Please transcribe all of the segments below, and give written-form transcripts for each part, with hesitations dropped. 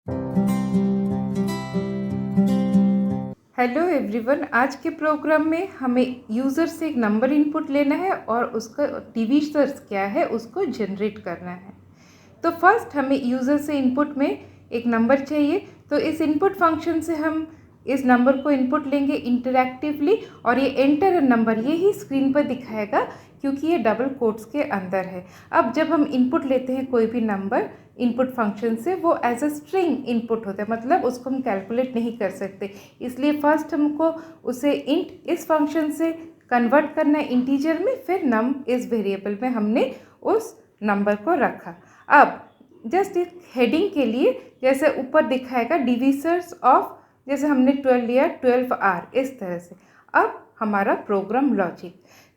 Hello everyone, आज के programme में हमें यूज़र से एक नंबर इनपुट लेना है और उसका डिविजर्स क्या है उसको जनरेट करना है। तो फर्स्ट हमें यूज़र से इनपुट में एक नंबर चाहिए। तो इस इनपुट फंक्शन से हम इस नंबर को इनपुट लेंगे इंटरैक्टिवली और ये एंटर नंबर ये ही स्क्रीन पर दिखाएगा क्योंकि ये डबल कोट्स के अंदर है। अब जब हम इनपुट लेते हैं कोई भी नंबर इनपुट फंक्शन से, वो एज अ स्ट्रिंग इनपुट होता है, मतलब उसको हम कैलकुलेट नहीं कर सकते। इसलिए फर्स्ट हमको उसे इंट इस फंक्शन से कन्वर्ट करना है इंटीजर में, फिर नम इस वेरिएबल में हमने उस नंबर को रखा। अब जस्ट एक हेडिंग के लिए जैसे ऊपर दिखाएगा डिविजर्स ऑफ, जैसे हमने 12 लिया 12R इस तरह से। अब हमारा प्रोग्राम लॉजिक,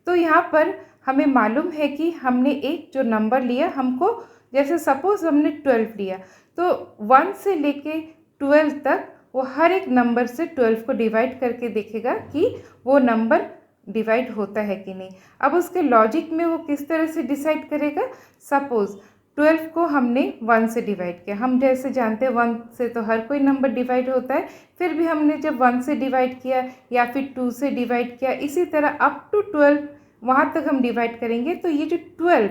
तो यहाँ पर हमें मालूम है कि हमने एक जो नंबर लिया, हमको जैसे सपोज हमने 12 लिया तो 1 से लेके 12 तक वो हर एक नंबर से 12 को डिवाइड करके देखेगा कि वो नंबर डिवाइड होता है कि नहीं। अब उसके लॉजिक में वो किस तरह से डिसाइड करेगा, सपोज 12 को हमने 1 से डिवाइड किया, हम जैसे जानते हैं 1 से तो हर कोई नंबर डिवाइड होता है, फिर भी हमने जब 1 से डिवाइड किया या फिर 2 से डिवाइड किया, इसी तरह अप टू 12 वहाँ तक हम डिवाइड करेंगे। तो ये जो 12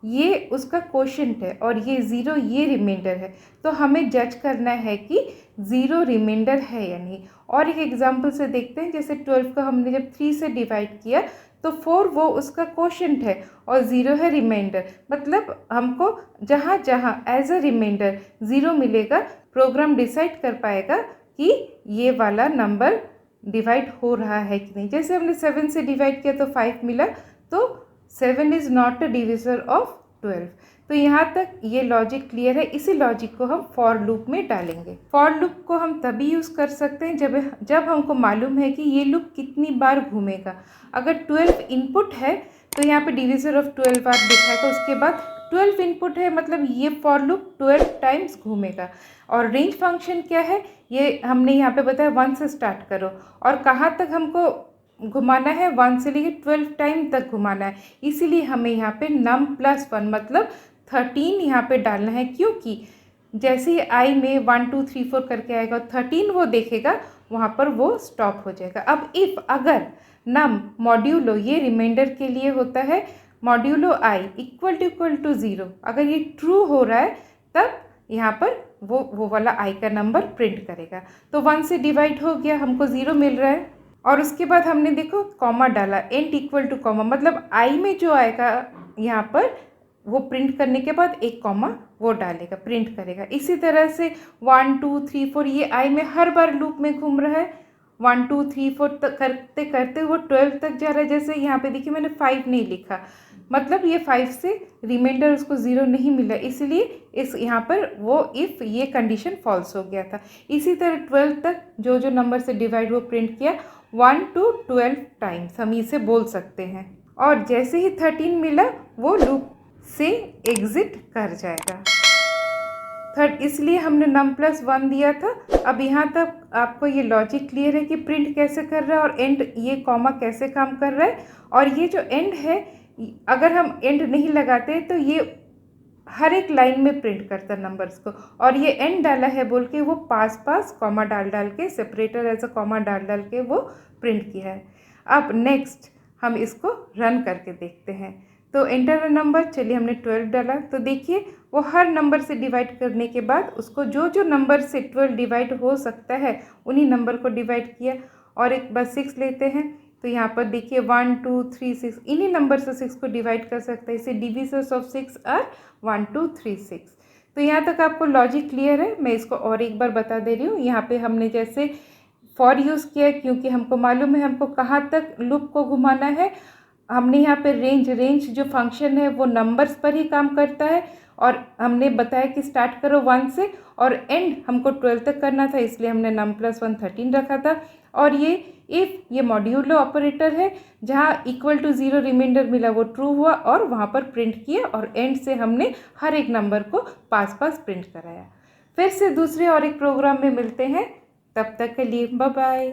ये उसका क्वोशंट है और ये 0 ये रिमाइंडर है, तो हमें जज करना है कि 0 रिमाइंडर है या नहीं। और एक एग्जांपल से देखते हैं, जैसे 12 को हमने जब 3 से डिवाइड किया तो 4 वो उसका क्वोशंट है और 0 है रिमाइंडर, मतलब हमको जहाँ जहाँ एज अ रिमाइंडर 0 मिलेगा प्रोग्राम डिसाइड कर पाएगा कि ये वाला नंबर डिवाइड हो रहा है कि नहीं। जैसे हमने 7 से डिवाइड किया तो 5 मिला, तो 7 is not a divisor of 12। तो यहाँ तक ये लॉजिक क्लियर है। इसी लॉजिक को हम फॉर लूप में डालेंगे। फॉर लूप को हम तभी यूज़ कर सकते हैं जब हमको मालूम है कि ये लूप कितनी बार घूमेगा। अगर 12 इनपुट है तो यहाँ पे डिविजर ऑफ 12 बार दिखाएगा, उसके बाद 12 इनपुट है मतलब ये फॉर लूप 12 टाइम्स घूमेगा। और रेंज फंक्शन क्या है, ये हमने यहाँ पे बताया 1 से स्टार्ट करो और कहाँ तक हमको घुमाना है, 1 से लेकर 12 टाइम तक घुमाना है। इसीलिए हमें यहाँ पे num + 1 मतलब 13 यहाँ पे डालना है, क्योंकि जैसे ही आई में 1 2 3 4 करके आएगा 13 वो देखेगा, वहाँ पर वो स्टॉप हो जाएगा। अब इफ़ अगर num मॉड्यूलो ये रिमाइंडर के लिए होता है, मॉड्यूलो आई इक्वल टू 0, अगर ये ट्रू हो रहा है तब यहाँ पर वो वाला आई का नंबर प्रिंट करेगा। तो 1 से डिवाइड हो गया, हमको 0 मिल रहा है और उसके बाद हमने देखो कॉमा डाला, एंड इक्वल टू कॉमा, मतलब आई में जो आएगा यहाँ पर वो प्रिंट करने के बाद एक कॉमा वो डालेगा, प्रिंट करेगा। इसी तरह से 1 2 3 4 ये आई में हर बार लूप में घूम रहा है, 1 2 3 4 तक करते करते वो 12 तक जा रहा है। जैसे यहाँ पे देखिए मैंने 5 नहीं लिखा, मतलब ये 5 से रिमाइंडर उसको 0 नहीं मिला, इसलिए इस यहाँ पर वो इफ़ ये कंडीशन फॉल्स हो गया था। इसी तरह 12 तक जो जो नंबर से डिवाइड वो प्रिंट किया 1 to 12 टाइम्स हम इसे बोल सकते हैं। और जैसे ही 13 मिला वो लूप से एग्जिट कर जाएगा। इसलिए हमने num + 1 दिया था। अब यहाँ तक आपको ये लॉजिक क्लियर है कि प्रिंट कैसे कर रहा है और एंड ये कॉमा कैसे काम कर रहा है। और ये जो एंड है, अगर हम एंड नहीं लगाते तो ये हर एक लाइन में प्रिंट करता नंबर्स को, और ये एंड डाला है बोल के वो पास कॉमा डाल के सेपरेटर एज अ कॉमा डाल के वो प्रिंट किया है। अब नेक्स्ट हम इसको रन करके देखते हैं। तो एंटर नंबर, चलिए हमने 12 डाला, तो देखिए वो हर नंबर से डिवाइड करने के बाद उसको जो नंबर से 12 डिवाइड हो सकता है उन्हीं नंबर को डिवाइड किया। और एक बार 6 लेते हैं, तो यहाँ पर देखिए 1 2 3 6 इन्हीं नंबर से 6 को डिवाइड कर सकते हैं। इसे डिविजर्स ऑफ 6 आर 1 2 3 6। तो यहाँ तक आपको लॉजिक क्लियर है। मैं इसको और एक बार बता दे रही हूँ। यहाँ पे हमने जैसे फॉर यूज़ किया क्योंकि हमको मालूम है हमको कहाँ तक लूप को घुमाना है। हमने यहाँ पे रेंज जो फंक्शन है वो नंबर्स पर ही काम करता है, और हमने बताया कि स्टार्ट करो 1 से और एंड हमको 12 तक करना था, इसलिए हमने num + 1 13 रखा था। और ये इफ़ ये मॉड्यूलो ऑपरेटर है, जहाँ इक्वल टू 0 रिमाइंडर मिला वो ट्रू हुआ और वहाँ पर प्रिंट किया, और एंड से हमने हर एक नंबर को पास प्रिंट कराया। फिर से दूसरे और एक प्रोग्राम में मिलते हैं, तब तक के लिए बाय बाय।